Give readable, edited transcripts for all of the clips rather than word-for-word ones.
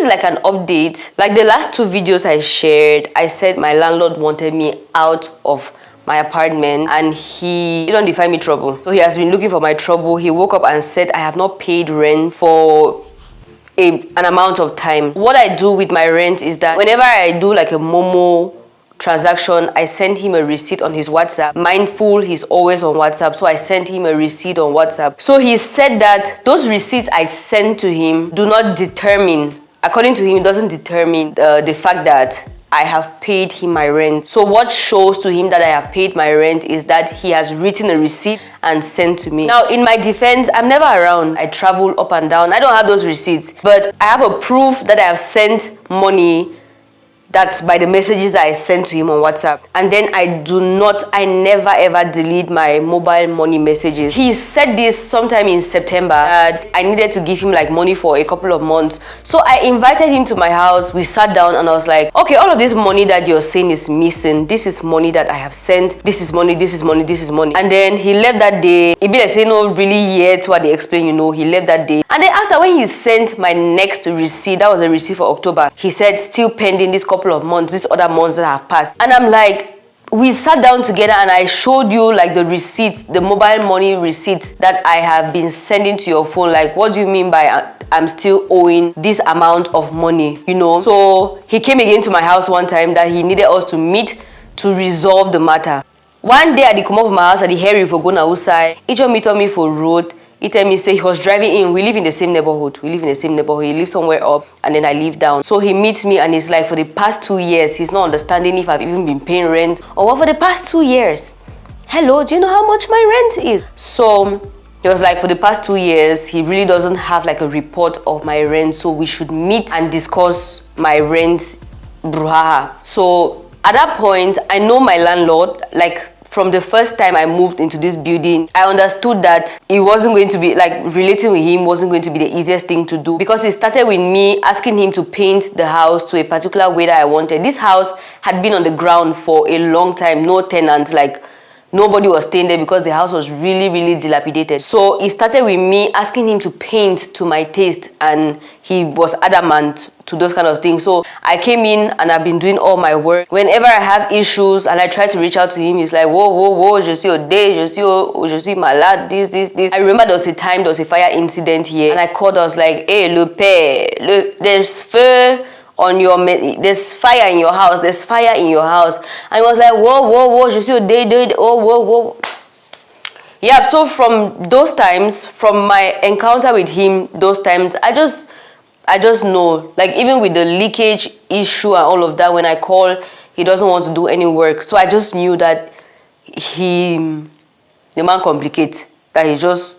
is like an update. Like the last 2 videos I shared, I said my landlord wanted me out of my apartment and he don't define me trouble. So he has been looking for my trouble. He woke up and said I have not paid rent for an amount of time. What I do with my rent is that whenever I do like a Momo transaction, I send him a receipt on his WhatsApp. Mindful, he's always on WhatsApp, so I sent him a receipt on WhatsApp. So he said that those receipts I sent to him do not determine, according to him, it doesn't determine the fact that I have paid him my rent. So what shows to him that I have paid my rent is that he has written a receipt and sent to me. Now, in my defense, I'm never around. I travel up and down. I don't have those receipts, but I have a proof that I have sent money. That's by the messages that I sent to him on WhatsApp. And then I never ever delete my mobile money messages. He said this sometime in September that I needed to give him like money for a couple of months. So I invited him to my house. We sat down and I was like, okay, all of this money that you're saying is missing. This is money that I have sent. This is money, this is money, this is money. And then he left that day. It be like saying, no, really yet what they explain, you know, he left that day. And then after, when he sent my next receipt, that was a receipt for October, he said still pending this couple of months, these other months that have passed. And I'm like, we sat down together and I showed you like the receipt, the mobile money receipt that I have been sending to your phone. Like, what do you mean by I'm still owing this amount of money, you know? So he came again to my house one time that he needed us to meet to resolve the matter. One day I come up from my house at the Harry for going outside. He just meet me for road. He tell me, say he was driving in. We live in the same neighborhood. He lives somewhere up and then I live down. So he meets me and he's like, for the past 2 years, he's not understanding if I've even been paying rent or what for the past 2 years. Hello, do you know how much my rent is? So he was like, for the past 2 years, he really doesn't have like a report of my rent. So we should meet and discuss my rent. Bruhaha. So at that point, I know my landlord, like, from the first time I moved into this building, I understood that it wasn't going to be, like, relating with him wasn't going to be the easiest thing to do, because it started with me asking him to paint the house to a particular way that I wanted. This house had been on the ground for a long time, no tenants, like nobody was staying there because the house was really, really dilapidated. So it started with me asking him to paint to my taste, and he was adamant to those kind of things. So I came in and I've been doing all my work. Whenever I have issues and I try to reach out to him, he's like, whoa, je suis je suis malade, this. I remember there was a time, there was a fire incident here, and I called, I was like, hey, le père, there's feu on your, there's fire in your house, and he was like, whoa, je suis whoa. Yeah, so from those times, from my encounter with him, those times, I just know, like, even with the leakage issue and all of that, when I call, he doesn't want to do any work. So I just knew that the man complicates, that he just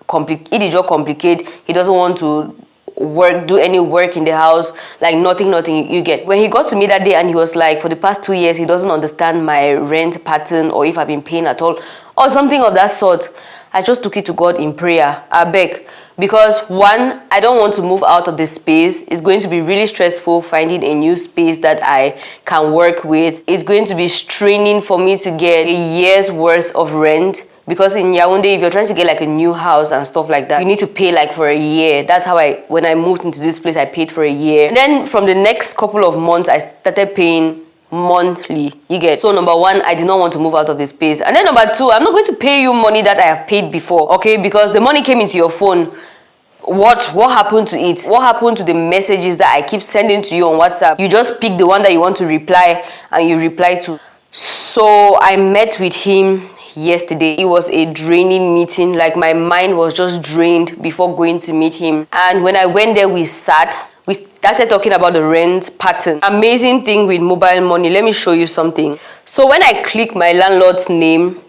complicate. He doesn't want to do any work in the house, like nothing you get. When he got to me that day and he was like, for the past 2 years, he doesn't understand my rent pattern or if I've been paying at all or something of that sort, I just took it to God in prayer. I beg. Because one, I don't want to move out of this space. It's going to be really stressful finding a new space that I can work with. It's going to be straining for me to get a year's worth of rent. Because in Yaoundé, if you're trying to get like a new house and stuff like that, you need to pay like for a year. That's how when I moved into this place, I paid for a year. And then from the next couple of months, I started paying monthly. You get. So number one, I did not want to move out of this space. And then number two, I'm not going to pay you money that I have paid before, okay? Because the money came into your phone. What happened to it? What happened to the messages that I keep sending to you on WhatsApp? You just pick the one that you want to reply and you reply to. So I met with him yesterday. It was a draining meeting. Like, my mind was just drained before going to meet him. And when I went there, we started talking about the rent pattern. Amazing thing with mobile money. Let me show you something. So when I click my landlord's name,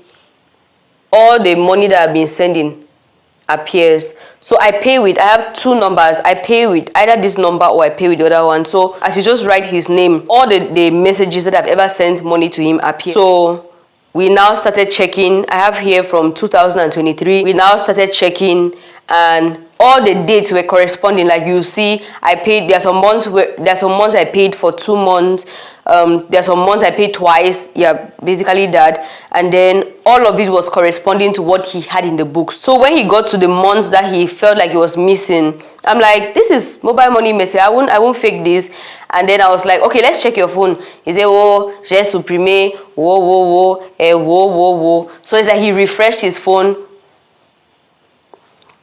all the money that I've been sending appears. So I have two numbers. I pay with either this number or I pay with the other one. So as you just write his name, all the messages that I've ever sent money to him appear. So we now started checking. I have here from 2023. We now started checking, and all the dates were corresponding. Like you see, I paid, there's some months I paid for 2 months, there's some months I paid twice, yeah, basically that. And then all of it was corresponding to what he had in the book. So when he got to the months that he felt like he was missing, I'm like, this is mobile money message, I won't fake this. And then I was like, okay, let's check your phone. He said, oh, j'ai supprimé, whoa. So it's like he refreshed his phone.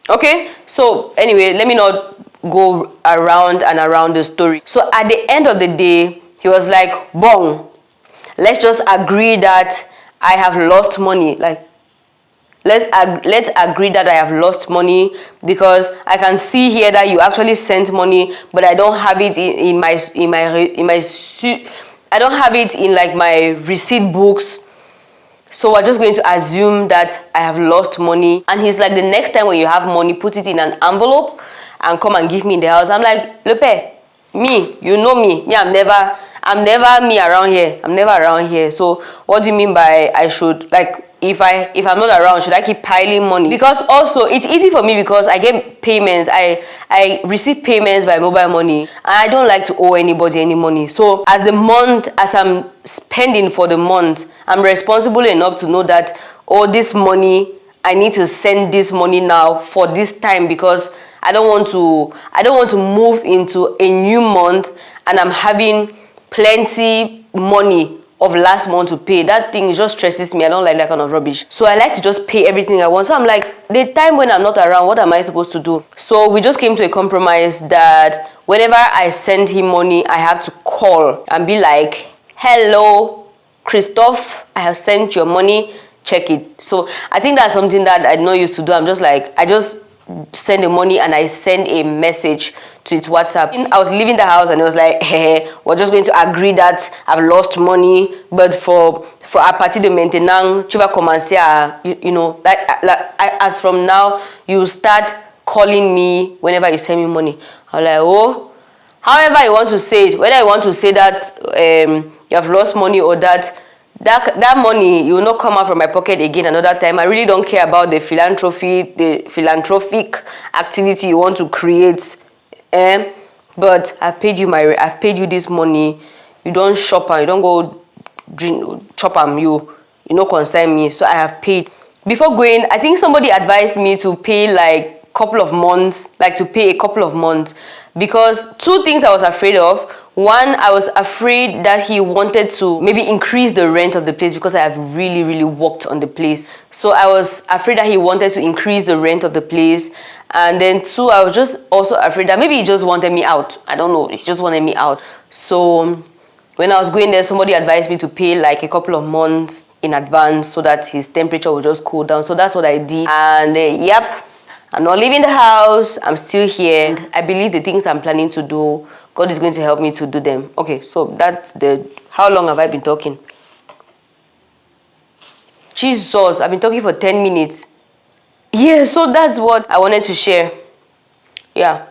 Okay, so anyway, let me not go around and around the story. So at the end of the day, he was like, bon, let's just agree that I have lost money. Like, let's agree that I have lost money, because I can see here that you actually sent money, but I don't have it I don't have it in like my receipt books. So we're just going to assume that I have lost money. And he's like, the next time when you have money, put it in an envelope and come and give me in the house. I'm like, Lepe, me, you know me. I'm never me around here. I'm never around here. So what do you mean by I should, like, if I'm not around, should I keep piling money? Because also it's easy for me because I get payments. I receive payments by mobile money, and I don't like to owe anybody any money. So as I'm spending for the month, I'm responsible enough to know that, oh, this money, I need to send this money now for this time, because I don't want to move into a new month and I'm having plenty money of last month to pay. That thing just stresses me. I don't like that kind of rubbish. So I like to just pay everything I want. So I'm like, the time when I'm not around, what am I supposed to do? So we just came to a compromise that whenever I send him money, I have to call and be like, hello, Christophe, I have sent your money, check it. So I think that's something that I not used to do. I'm just like, I just send the money and I send a message to its WhatsApp. I was leaving the house and it was like, hey, we're just going to agree that I've lost money, but for a partie de maintenant, tu vas commencer à, you know, as from now, you start calling me whenever you send me money. I'm like, oh, however you want to say it, whether you want to say that you have lost money or that money, you will not come out from my pocket again another time. I really don't care about the philanthropic activity you want to create. But I've paid you this money. You don't shop and you don't go drink chop am, you know, concern me. So I have paid. Before going, I think somebody advised me to pay like a couple of months, because 2 things I was afraid of. One, I was afraid that he wanted to maybe increase the rent of the place, because I have really worked on the place. So I was afraid that he wanted to increase the rent of the place. And then 2, I was just also afraid that maybe he just wanted me out. I don't know, he just wanted me out. So when I was going there, somebody advised me to pay like a couple of months in advance so that his temperature would just cool down. So that's what I did. And yep, I'm not leaving the house. I'm still here. And I believe the things I'm planning to do, God is going to help me to do them. Okay, so that's how long have I been talking? Jesus, I've been talking for 10 minutes. Yeah, so that's what I wanted to share. Yeah.